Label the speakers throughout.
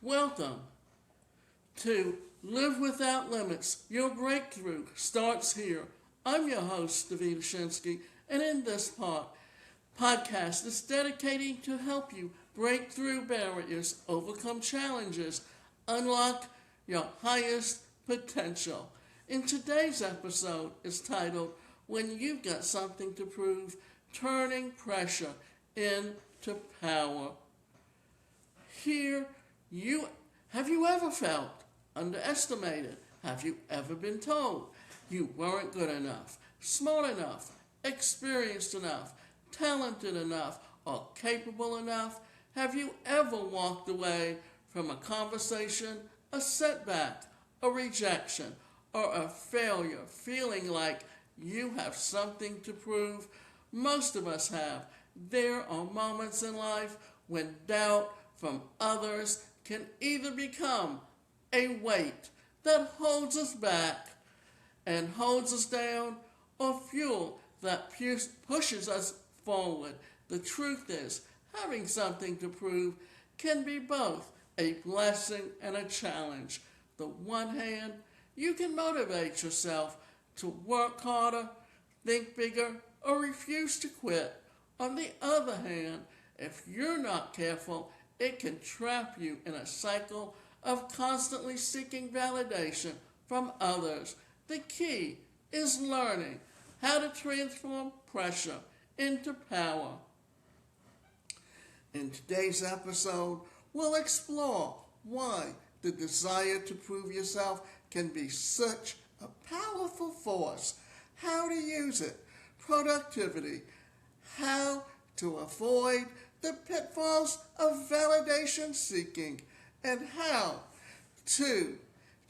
Speaker 1: Welcome to Live Without Limits. Your breakthrough starts here. I'm your host, Davida Shensky, and in this podcast is dedicated to help you break through barriers, overcome challenges, unlock your highest potential. In today's episode is titled, When You've Got Something to Prove, Turning Pressure into Power. Here, have you ever felt underestimated? Have you ever been told you weren't good enough, smart enough, experienced enough, talented enough, or capable enough? Have you ever walked away from a conversation, a setback, a rejection, or a failure, feeling like you have something to prove? Most of us have. There are moments in life when doubt from others can either become a weight that holds us back and holds us down, or fuel that pushes us forward. The truth is, having something to prove can be both a blessing and a challenge. The one hand, you can motivate yourself to work harder, think bigger, or refuse to quit. On the other hand, if you're not careful, it can trap you in a cycle of constantly seeking validation from others. The key is learning how to transform pressure into power. In today's episode, we'll explore why the desire to prove yourself can be such a powerful force, how to use it, productivity, how to avoid the pitfalls of validation seeking, and how to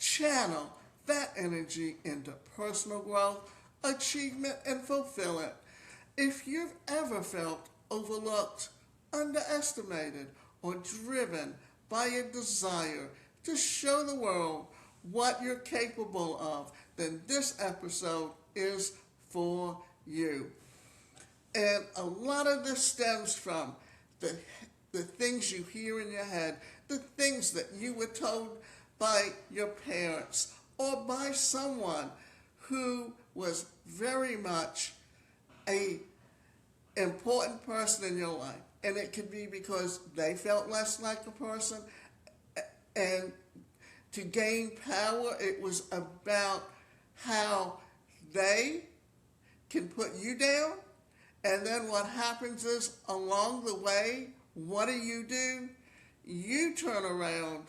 Speaker 1: channel that energy into personal growth, achievement, and fulfillment. If you've ever felt overlooked, underestimated, or driven by a desire to show the world what you're capable of, then this episode is for you. And a lot of this stems from the things you hear in your head, the things that you were told by your parents or by someone who was very much an important person in your life. And it could be because they felt less like a person, and to gain power, it was about how they can put you down. And then what happens is, along the way, what do? You turn around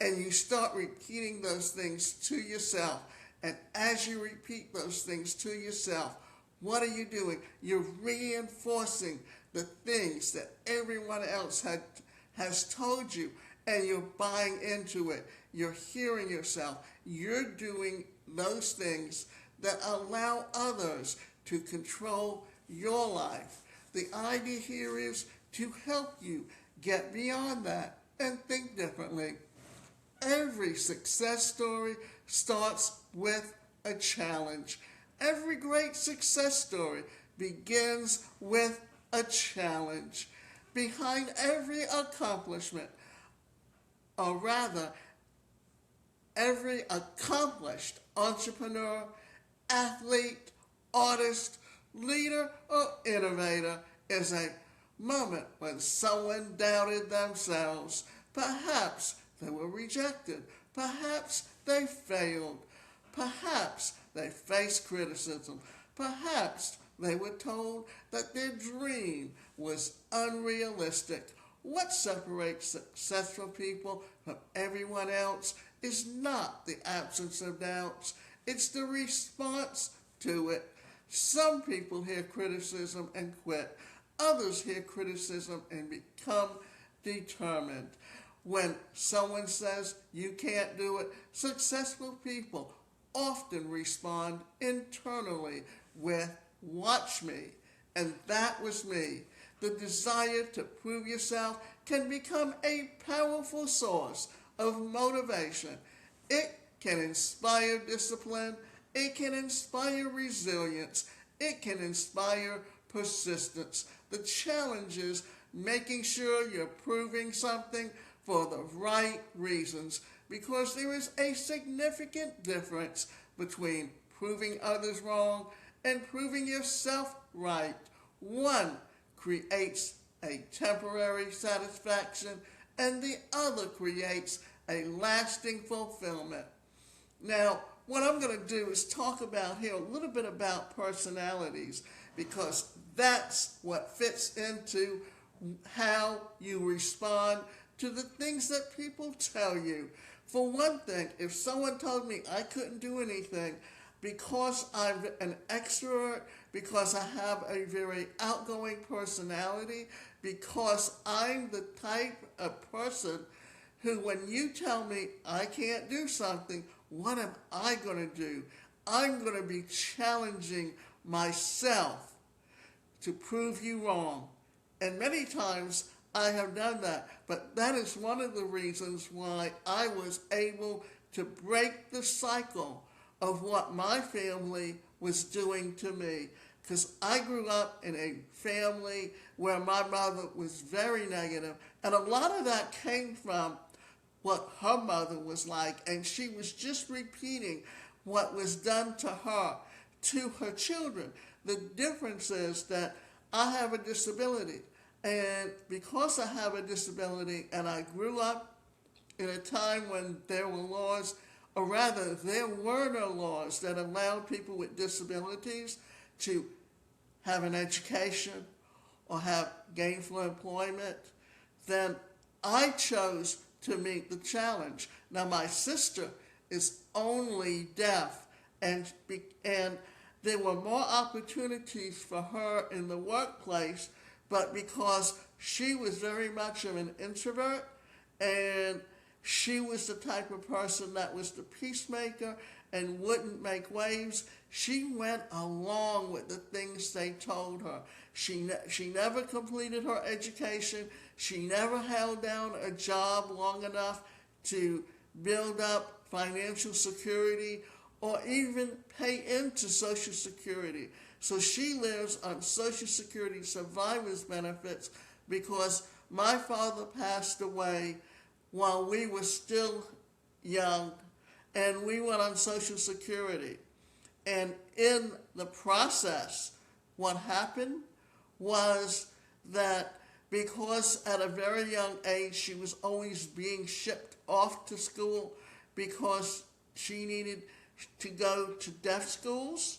Speaker 1: and you start repeating those things to yourself. And as you repeat those things to yourself, what are you doing? You're reinforcing the things that everyone else has told you, and you're buying into it. You're hearing yourself. You're doing those things that allow others to control your life. The idea here is to help you get beyond that and think differently. Every success story starts with a challenge. Every great success story begins with a challenge. Behind every accomplishment, or rather, every accomplished entrepreneur, athlete, artist, leader, or innovator is a moment when someone doubted themselves. Perhaps they were rejected. Perhaps they failed. Perhaps they faced criticism. Perhaps they were told that their dream was unrealistic. What separates successful people from everyone else is not the absence of doubts. It's the response to it. Some people hear criticism and quit. Others hear criticism and become determined. When someone says you can't do it, successful people often respond internally with, "Watch me." And that was me. The desire to prove yourself can become a powerful source of motivation. It can inspire discipline. It can inspire resilience. It can inspire persistence. The challenge is making sure you're proving something for the right reasons, because there is a significant difference between proving others wrong and proving yourself right. One creates a temporary satisfaction, and the other creates a lasting fulfillment. Now, what I'm going to do is talk about here a little bit about personalities, because that's what fits into how you respond to the things that people tell you. For one thing, if someone told me I couldn't do anything because I'm an extrovert, because I have a very outgoing personality, because I'm the type of person who, when you tell me I can't do something, what am I going to do? I'm going to be challenging myself to prove you wrong. And many times I have done that. But that is one of the reasons why I was able to break the cycle of what my family was doing to me. Because I grew up in a family where my mother was very negative, and a lot of that came from what her mother was like, and she was just repeating what was done to her, to her children. The difference is that I have a disability, and because I have a disability and I grew up in a time when there were laws, or rather there were no laws that allowed people with disabilities to have an education or have gainful employment, then I chose to meet the challenge. Now, my sister is only deaf, and there were more opportunities for her in the workplace, but because she was very much of an introvert, and she was the type of person that was the peacemaker and wouldn't make waves, she went along with the things they told her. She never completed her education. She never held down a job long enough to build up financial security or even pay into Social Security. So she lives on Social Security survivor's benefits because my father passed away while we were still young, and we went on Social Security. And in the process, what happened was that because at a very young age she was always being shipped off to school because she needed to go to deaf schools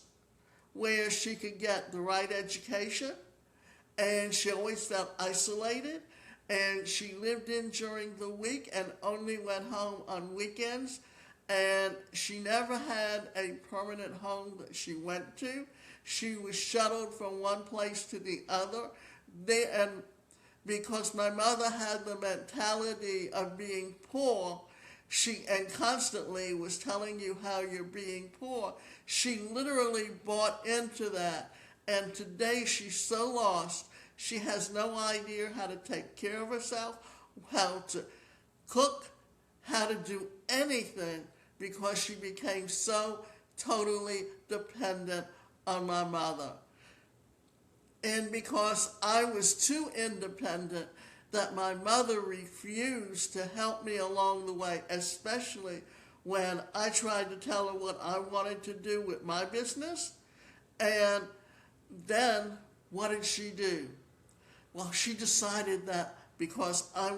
Speaker 1: where she could get the right education, and she always felt isolated, and she lived in during the week and only went home on weekends, and she never had a permanent home that she went to. She was shuttled from one place to the other. And because my mother had the mentality of being poor, she constantly was telling you how you're being poor. She literally bought into that. And today she's so lost. She has no idea how to take care of herself, how to cook, how to do anything, because she became so totally dependent on my mother. And because I was too independent, that my mother refused to help me along the way, especially when I tried to tell her what I wanted to do with my business. And then what did she do? Well, she decided that because I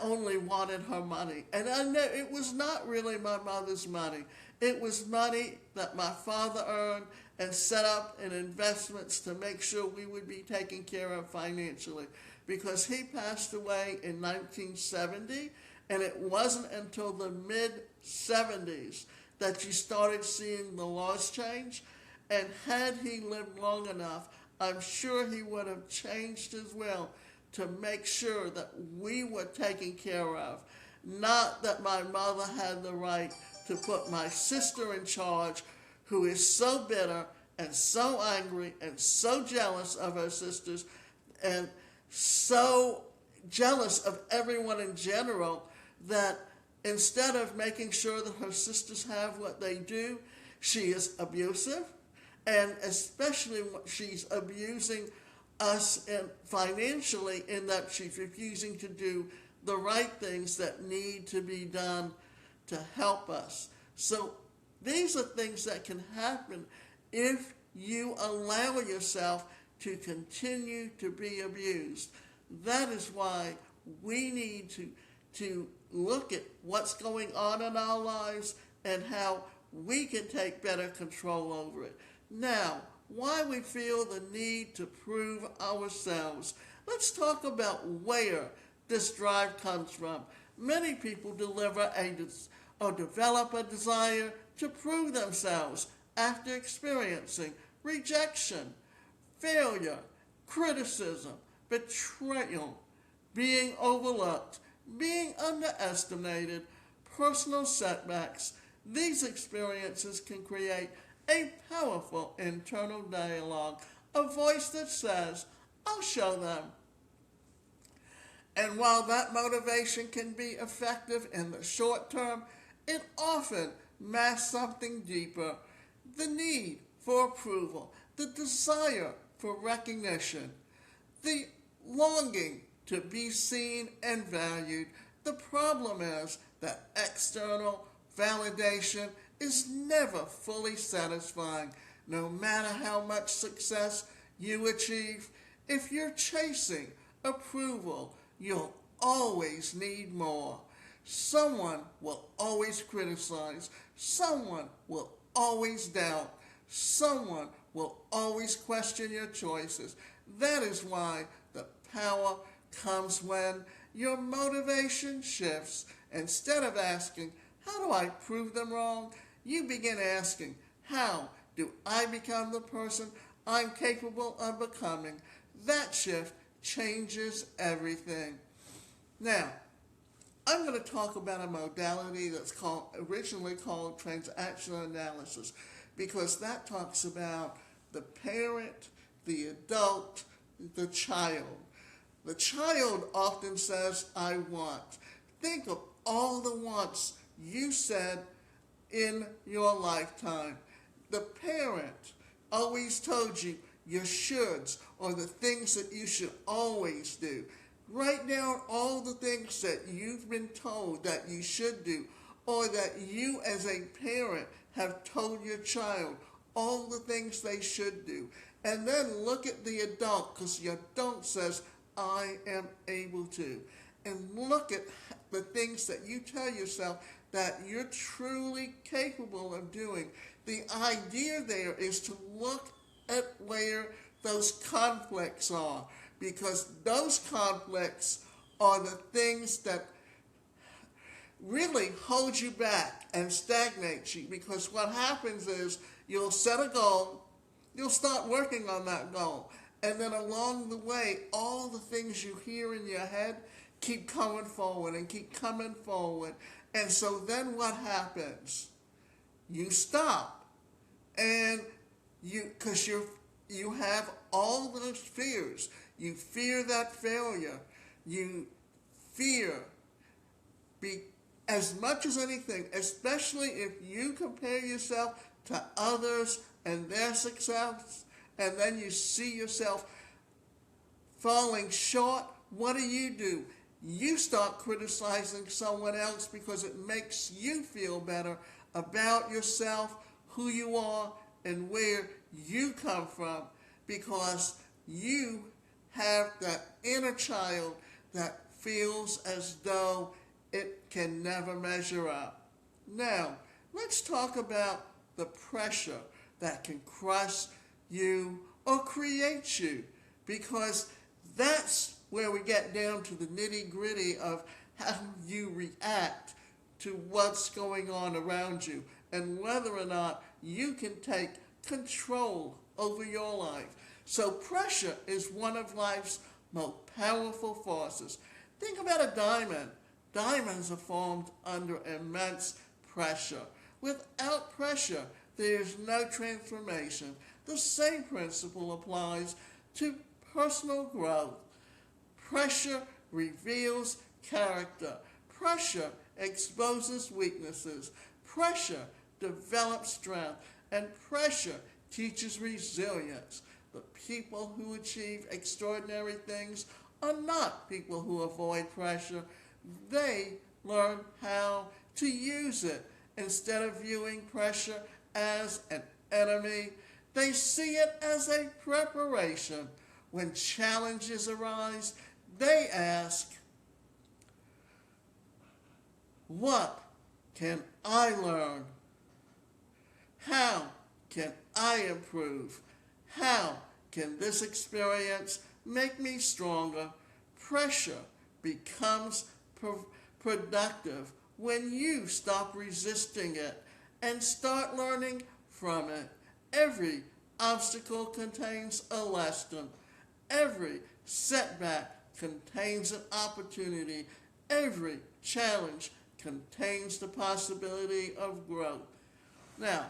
Speaker 1: only wanted her money. And it was not really my mother's money. It was money that my father earned and set up in investments to make sure we would be taken care of financially. Because he passed away in 1970, and it wasn't until the mid-70s that you started seeing the laws change. And had he lived long enough, I'm sure he would have changed his will to make sure that we were taken care of. Not that my mother had the right to put my sister in charge, who is so bitter and so angry and so jealous of her sisters and so jealous of everyone in general, that instead of making sure that her sisters have what they do, she is abusive, and especially she's abusing us financially in that she's refusing to do the right things that need to be done to help us. So these are things that can happen if you allow yourself to continue to be abused. That is why we need to look at what's going on in our lives and how we can take better control over it. Now, why we feel the need to prove ourselves. Let's talk about where this drive comes from. Many people develop a desire to prove themselves after experiencing rejection, failure, criticism, betrayal, being overlooked, being underestimated, personal setbacks. These experiences can create a powerful internal dialogue, a voice that says, I'll show them. And while that motivation can be effective in the short term, it often masks something deeper: the need for approval, the desire for recognition, the longing to be seen and valued. The problem is that external validation is never fully satisfying. No matter how much success you achieve, if you're chasing approval, you'll always need more. Someone will always criticize. Someone will always doubt. Someone will always question your choices. That is why the power comes when your motivation shifts. Instead of asking, how do I prove them wrong? You begin asking, how do I become the person I'm capable of becoming? That shift changes everything. Now, I'm going to talk about a modality that's originally called transactional analysis, because that talks about the parent, the adult, the child. The child often says, I want. Think of all the wants you said in your lifetime. The parent always told you your shoulds, or the things that you should always do. Write down all the things that you've been told that you should do, or that you as a parent have told your child, all the things they should do. And then look at the adult, because the adult says, I am able to. And look at the things that you tell yourself that you're truly capable of doing. The idea there is to look at where those conflicts are, because those conflicts are the things that really hold you back and stagnate you. Because what happens is you'll set a goal, you'll start working on that goal, and then along the way, all the things you hear in your head keep coming forward and keep coming forward. And so then what happens? You stop, and because you have all those fears. You fear that failure. You fear, as much as anything, especially if you compare yourself to others and their success, and then you see yourself falling short. What do? You start criticizing someone else because it makes you feel better about yourself, who you are, and where you come from, because you have that inner child that feels as though it can never measure up. Now, let's talk about the pressure that can crush you or create you, because that's where we get down to the nitty-gritty of how you react to what's going on around you, and whether or not you can take control over your life. So pressure is one of life's most powerful forces. Think about a diamond. Diamonds are formed under immense pressure. Without pressure, there is no transformation. The same principle applies to personal growth. Pressure reveals character. Pressure exposes weaknesses. Pressure develops strength. And pressure teaches resilience. The people who achieve extraordinary things are not people who avoid pressure. They learn how to use it. Instead of viewing pressure as an enemy, they see it as a preparation. When challenges arise, they ask, what can I learn? How can I improve? How can this experience make me stronger? Pressure becomes productive when you stop resisting it and start learning from it. Every obstacle contains a lesson. Every setback contains an opportunity. Every challenge contains the possibility of growth. Now,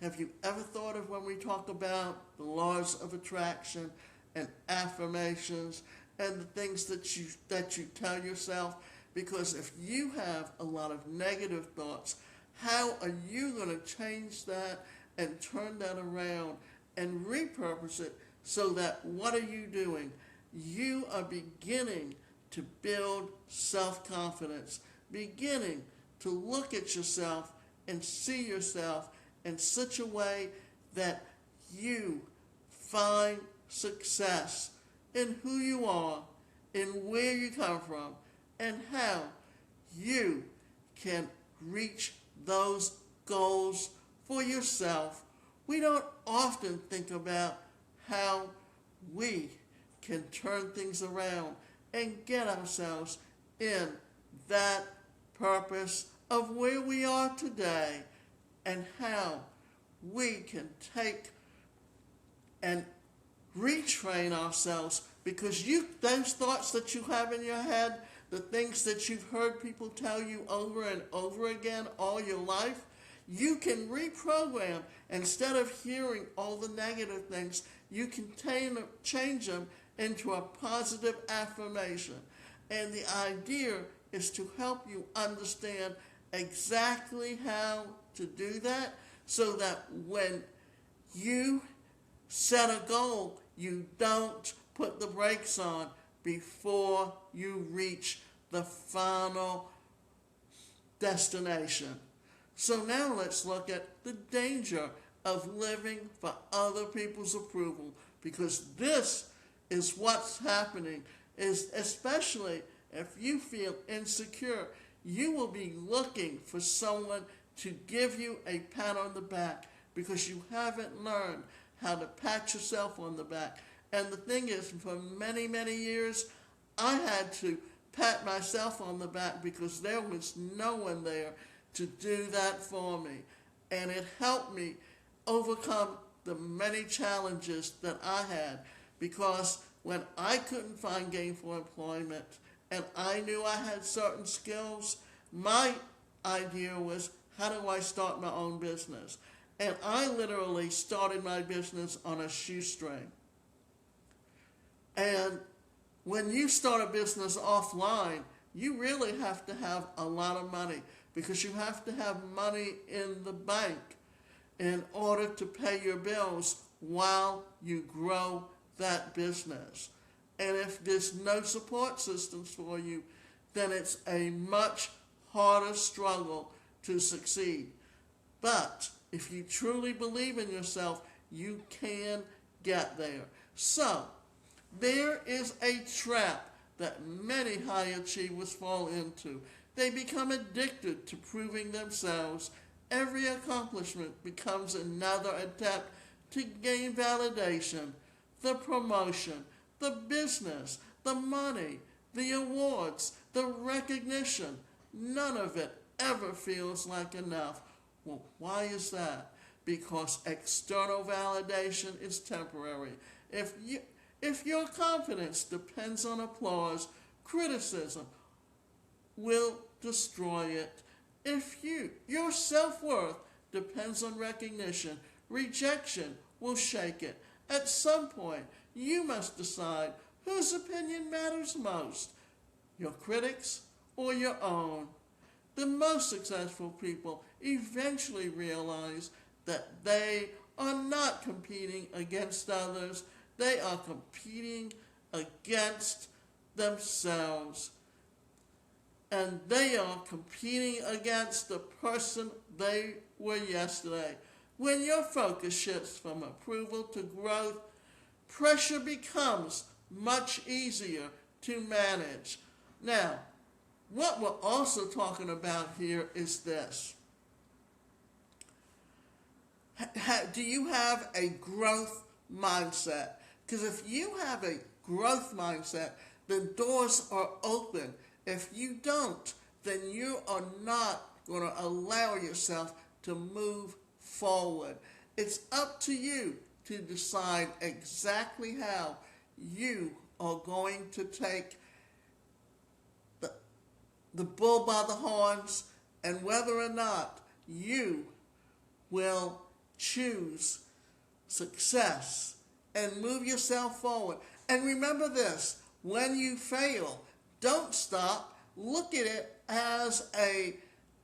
Speaker 1: have you ever thought of when we talk about the laws of attraction and affirmations and the things that you tell yourself? Because if you have a lot of negative thoughts, how are you going to change that and turn that around and repurpose it so that what are you doing? You are beginning to build self-confidence, beginning to look at yourself and see yourself in such a way that you find success in who you are, in where you come from, and how you can reach those goals for yourself. We don't often think about how we can turn things around and get ourselves in that purpose of where we are today, and how we can take and retrain ourselves, because those thoughts that you have in your head, the things that you've heard people tell you over and over again all your life, you can reprogram. Instead of hearing all the negative things, you can change them into a positive affirmation. And the idea is to help you understand exactly how to do that, so that when you set a goal, you don't put the brakes on before you reach the final destination. So now let's look at the danger of living for other people's approval, because this is what's happening, is especially if you feel insecure, you will be looking for someone to give you a pat on the back because you haven't learned how to pat yourself on the back. And the thing is, for many, many years, I had to pat myself on the back because there was no one there to do that for me. And it helped me overcome the many challenges that I had, because when I couldn't find gainful employment and I knew I had certain skills, my idea was, how do I start my own business? And I literally started my business on a shoestring. And when you start a business offline, you really have to have a lot of money, because you have to have money in the bank in order to pay your bills while you grow that business. And if there's no support systems for you, then it's a much harder struggle to succeed. But if you truly believe in yourself, you can get there. So, there is a trap that many high achievers fall into. They become addicted to proving themselves. Every accomplishment becomes another attempt to gain validation, the promotion, the business, the money, the awards, the recognition. None of it ever feels like enough. Well, why is that? Because external validation is temporary. If your confidence depends on applause, criticism will destroy it. If your self-worth depends on recognition, rejection will shake it. At some point, you must decide whose opinion matters most, your critics or your own. The most successful people eventually realize that they are not competing against others. They are competing against themselves. and they are competing against the person they were yesterday. When your focus shifts from approval to growth, pressure becomes much easier to manage. Now, what we're also talking about here is this. Do you have a growth mindset? Because if you have a growth mindset, the doors are open. If you don't, then you are not going to allow yourself to move forward. It's up to you to decide exactly how you are going to take the bull by the horns, and whether or not you will choose success and move yourself forward. And remember this, when you fail, don't stop. Look at it as a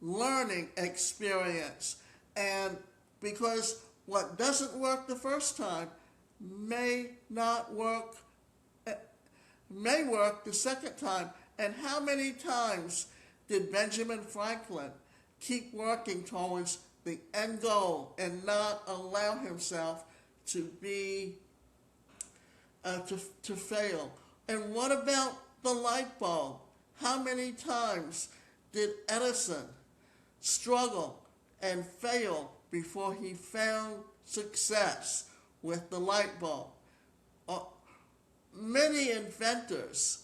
Speaker 1: learning experience. And because what doesn't work the first time may work the second time. And how many times did Benjamin Franklin keep working towards the end goal and not allow himself to be to fail? And what about the light bulb? How many times did Edison struggle and fail before he found success with the light bulb? Many inventors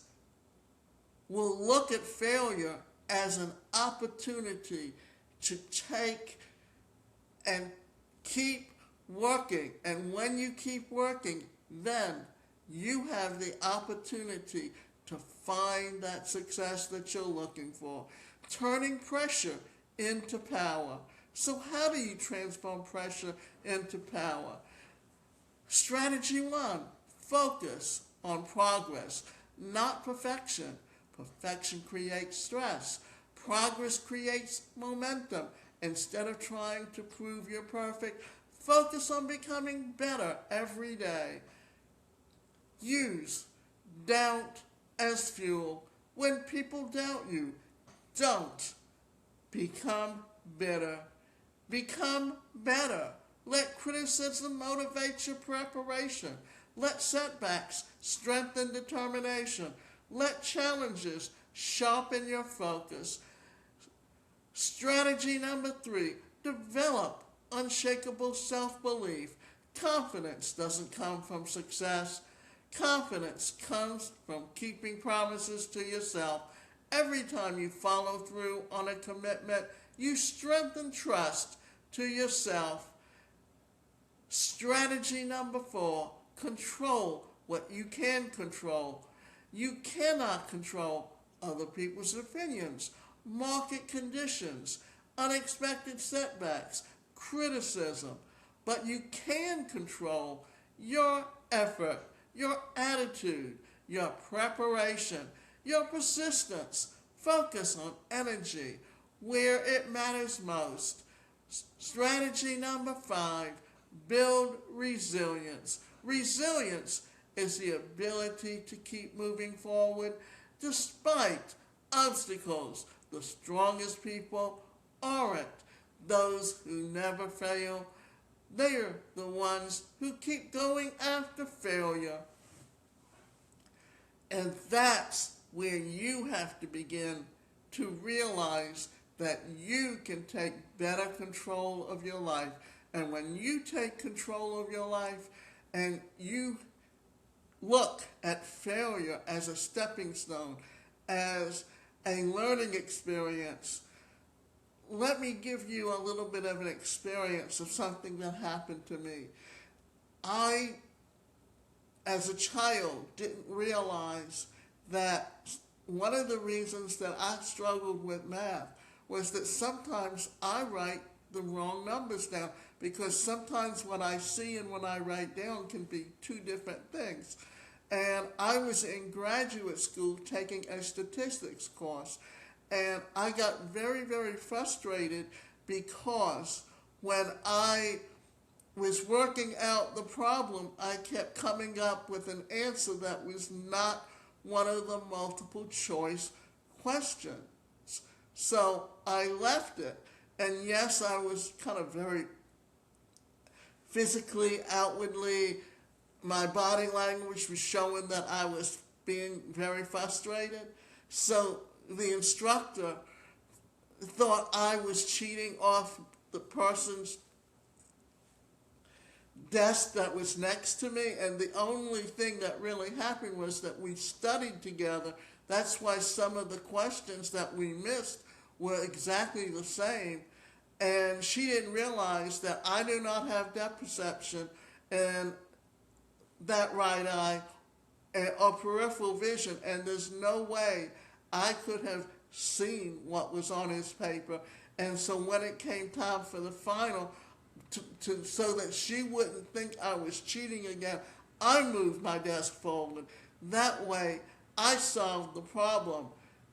Speaker 1: will look at failure as an opportunity to take and keep working. And when you keep working, then you have the opportunity to find that success that you're looking for. Turning pressure into power. So how do you transform pressure into power? Strategy 1, focus on progress, not perfection. Perfection creates stress. Progress creates momentum. Instead of trying to prove you're perfect, focus on becoming better every day. Use doubt as fuel. When people doubt you, don't become bitter. Become better. Let criticism motivate your preparation. Let setbacks strengthen determination. Let challenges sharpen your focus. Strategy number 3, develop unshakable self-belief. Confidence doesn't come from success. Confidence comes from keeping promises to yourself. Every time you follow through on a commitment, you strengthen trust to yourself. Strategy number 4, control what you can control. You cannot control other people's opinions, market conditions, unexpected setbacks, criticism, but you can control your effort, your attitude, your preparation, your persistence. Focus on energy where it matters most. Strategy number 5, build resilience. Resilience is the ability to keep moving forward despite obstacles. The strongest people aren't those who never fail. They're the ones who keep going after failure. And that's where you have to begin to realize that you can take better control of your life. And when you take control of your life and you look at failure as a stepping stone, as a learning experience, let me give you a little bit of an experience of something that happened to me. I, as a child, didn't realize that one of the reasons that I struggled with math was that sometimes I write the wrong numbers down, because sometimes what I see and what I write down can be two different things. And I was in graduate school taking a statistics course, and I got very, very frustrated because when I was working out the problem, I kept coming up with an answer that was not one of the multiple choice questions. So I left it. And yes, I was kind of very physically, outwardly, my body language was showing that I was being very frustrated. So the instructor thought I was cheating off the person's desk that was next to me, and the only thing that really happened was that we studied together. That's why some of the questions that we missed were exactly the same, and she didn't realize that I do not have depth perception and that right eye or peripheral vision, and there's no way I could have seen what was on his paper. And so when it came time for the final, so that she wouldn't think I was cheating again, I moved my desk forward. That way, I solved the problem.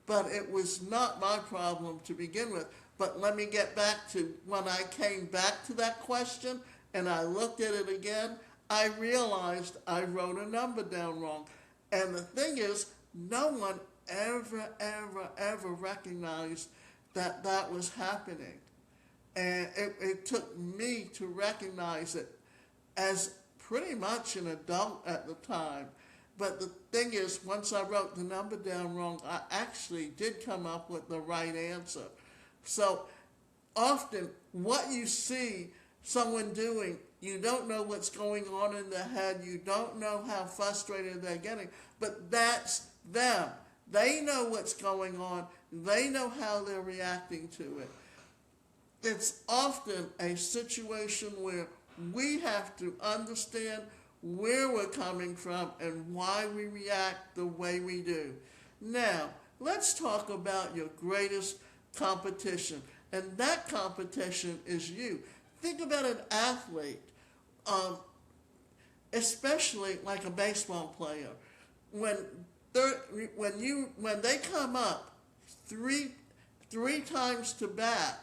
Speaker 1: But it was not my problem to begin with. But let me get back to when I came back to that question and I looked at it again, I realized I wrote a number down wrong. And the thing is, no one ever recognized that that was happening. And it took me to recognize it as pretty much an adult at the time. But the thing is, once I wrote the number down wrong, I actually did come up with the right answer. So often what you see someone doing, you don't know what's going on in their head, you don't know how frustrated they're getting, but that's them. They know what's going on, they know how they're reacting to it. It's often a situation where we have to understand where we're coming from and why we react the way we do. Now, let's talk about your greatest competition, and that competition is you. Think about an athlete, especially like a baseball player. When they come up three times to bat,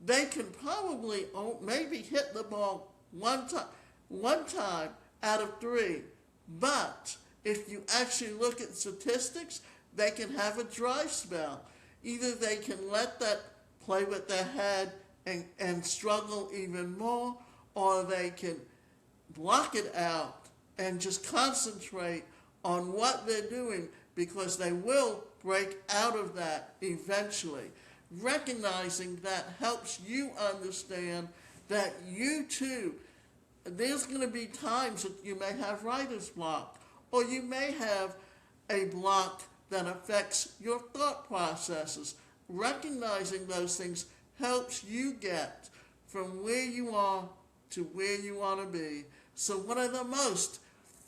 Speaker 1: they can probably maybe hit the ball one time out of three. But if you actually look at statistics, they can have a dry spell. Either they can let that play with their head and struggle even more, or they can block it out and just concentrate on what they're doing, because they will break out of that eventually. Recognizing that helps you understand that you too, there's going to be times that you may have writer's block, or you may have a block that affects your thought processes. Recognizing those things helps you get from where you are to where you want to be. So one of the most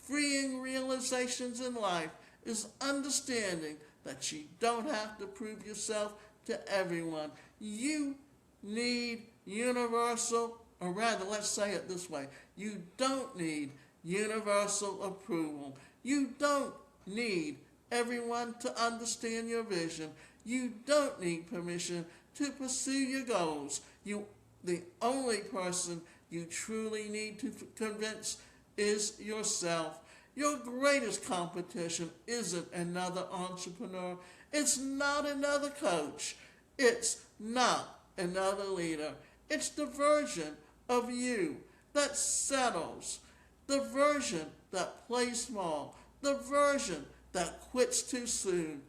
Speaker 1: freeing realizations in life is understanding that you don't have to prove yourself to everyone. You need universal, or rather, let's say it this way, you don't need universal approval. You don't need everyone to understand your vision. You don't need permission to pursue your goals. The only person you truly need to convince is yourself. Your greatest competition isn't another entrepreneur. It's not another coach. It's not another leader. It's the version of you that settles, the version that plays small, the version that quits too soon,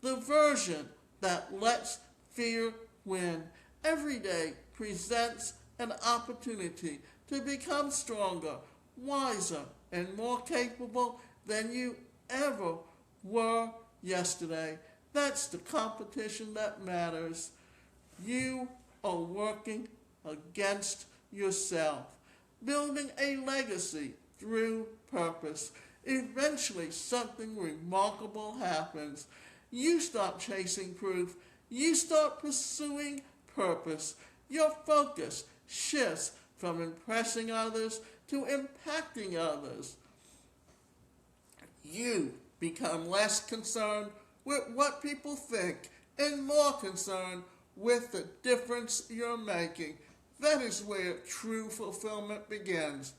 Speaker 1: the version that lets fear win. Every day presents an opportunity to become stronger, wiser, and more capable than you ever were yesterday. That's the competition that matters. You are working against yourself, building a legacy through purpose. Eventually, something remarkable happens. You stop chasing proof. You start pursuing purpose. Your focus shifts from impressing others to impacting others. You become less concerned with what people think and more concerned with the difference you're making. That is where true fulfillment begins.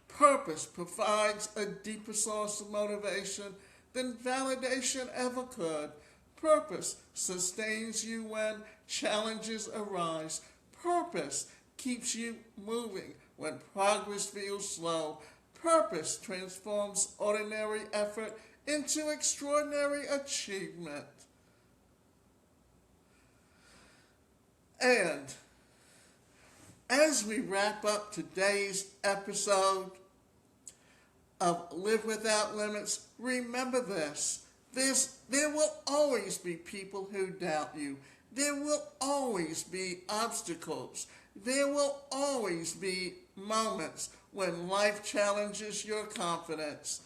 Speaker 1: Purpose provides a deeper source of motivation than validation ever could. Purpose sustains you when challenges arise. Purpose keeps you moving when progress feels slow. Purpose transforms ordinary effort into extraordinary achievement. And as we wrap up today's episode of Live Without Limits, remember this. There will always be people who doubt you. There will always be obstacles. There will always be moments when life challenges your confidence.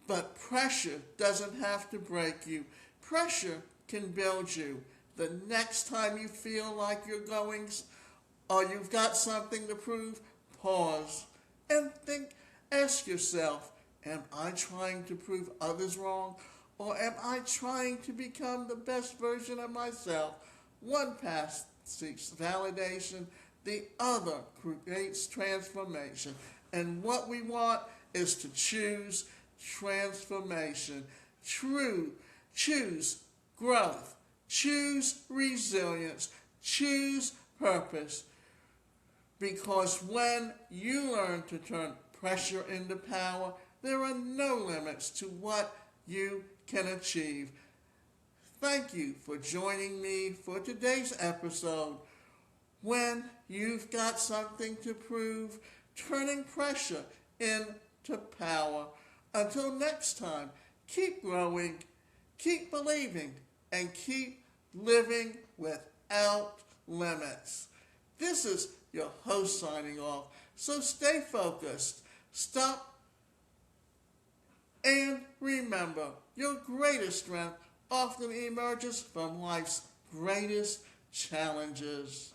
Speaker 1: But pressure doesn't have to break you. Pressure can build you. The next time you feel like you're going or you've got something to prove, pause and ask yourself, am I trying to prove others wrong? Or am I trying to become the best version of myself? One path seeks validation, the other creates transformation. And what we want is to choose transformation. Choose growth. Choose resilience. Choose purpose. Because when you learn to turn pressure into power, there are no limits to what you can achieve. Thank you for joining me for today's episode. When you've got something to prove, turning pressure into power. Until next time, keep growing, keep believing, and keep living without limits. This is your host signing off. So stay focused. Stop and remember, your greatest strength often emerges from life's greatest challenges.